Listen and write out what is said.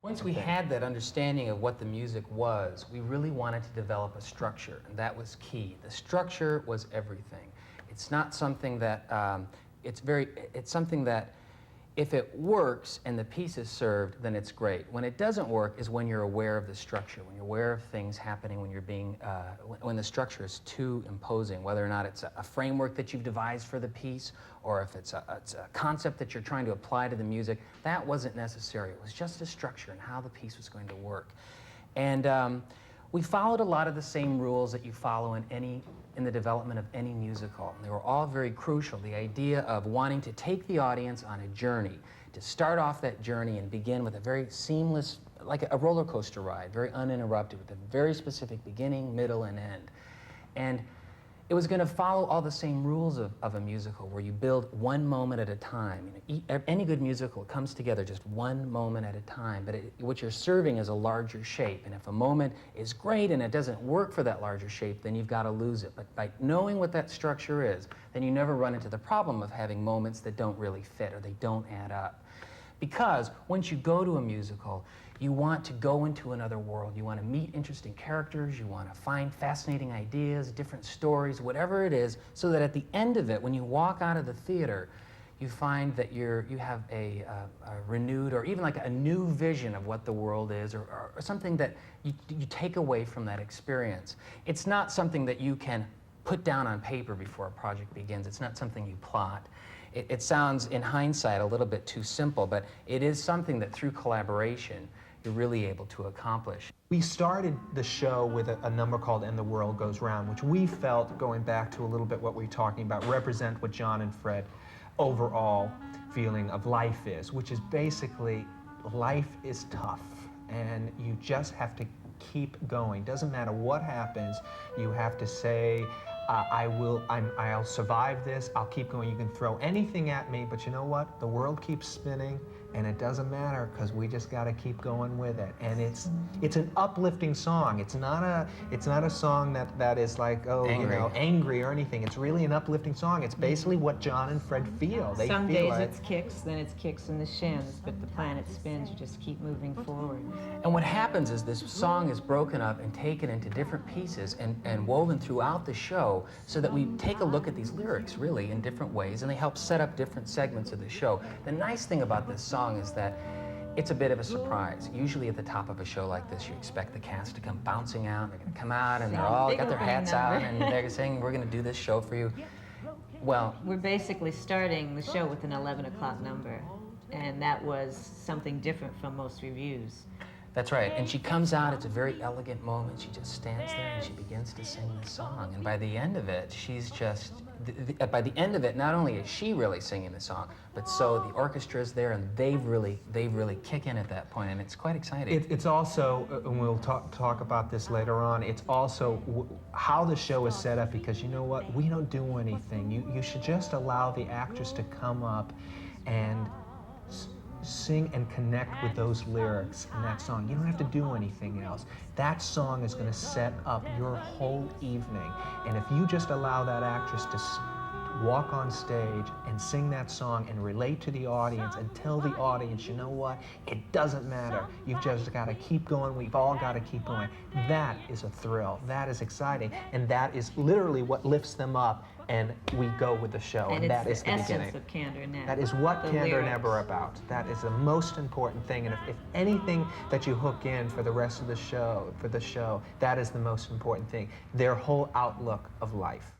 Once we had that understanding of what the music was, we really wanted to develop a structure, and that was key. The structure was everything. It's not something that, it's something that if it works and the piece is served, then it's great. When it doesn't work is when you're aware of the structure, when you're aware of things happening, when you're being, when the structure is too imposing, whether or not it's a framework that you've devised for the piece, or if it's a concept that you're trying to apply to the music. That wasn't necessary. It was just a structure and how the piece was going to work. And we followed a lot of the same rules that you follow in the development of any musical. And they were all very crucial. The idea of wanting to take the audience on a journey, to start off that journey and begin with a very seamless, like a roller coaster ride, very uninterrupted, with a very specific beginning, middle, and end. And it was going to follow all the same rules of a musical, where you build one moment at a time. You know, any good musical comes together just one moment at a time, but what you're serving is a larger shape. And if a moment is great and it doesn't work for that larger shape, then you've got to lose it. But by knowing what that structure is, then you never run into the problem of having moments that don't really fit or they don't add up. Because once you go to a musical, you want to go into another world. You want to meet interesting characters. You want to find fascinating ideas, different stories, whatever it is, so that at the end of it, when you walk out of the theater, you find that you have a renewed or even like a new vision of what the world is, or something that you take away from that experience. It's not something that you can put down on paper before a project begins. It's not something you plot. It sounds, in hindsight, a little bit too simple, but it is something that through collaboration, you're really able to accomplish. We started the show with a number called And the World Goes Round, which we felt, going back to a little bit what we were talking about, represent what John and Fred overall feeling of life is, which is basically life is tough and you just have to keep going. Doesn't matter what happens, you have to say, I'll survive this, I'll keep going. You can throw anything at me, but you know what? The world keeps spinning, and it doesn't matter, because we just got to keep going with it. And it's an uplifting song. It's not a song that is like, oh, angry. You know, angry or anything. It's really an uplifting song. It's basically what John and Fred feel. They Some feel days like, it's kicks, then it's kicks in the shins, but the planet spins, you just keep moving forward. And what happens is this song is broken up and taken into different pieces and woven throughout the show, so that we take a look at these lyrics really in different ways, and they help set up different segments of the show. The nice thing about this song is that it's a bit of a surprise. Usually at the top of a show like this, you expect the cast to come bouncing out. They're going to come out and they're all got their hats out and they're saying, we're going to do this show for you. Well, we're basically starting the show with an 11 o'clock number, and that was something different from most reviews. That's right. And she comes out, it's a very elegant moment. She just stands there and she begins to sing the song. And by the end of it, she's just, by the end of it, not only is she really singing the song, but so the orchestra is there, and they really kick in at that point, and it's quite exciting. It's also, and we'll talk about this later on, it's also how the show is set up, because you know what? We don't do anything. You should just allow the actress to come up and sing and connect with those lyrics in that song. You don't have to do anything else. That song is going to set up your whole evening. And if you just allow that actress to walk on stage and sing that song and relate to the audience and tell the audience, you know what, it doesn't matter. You've just got to keep going. We've all got to keep going. That is a thrill. That is exciting. And that is literally what lifts them up, and we go with the show. And that is the beginning. essence of Kander and Ebb. That is what Kander and Ebb are lyrics. about. That is the most important thing. And if anything that you hook in for the rest of the show, that is the most important thing. Their whole outlook of life.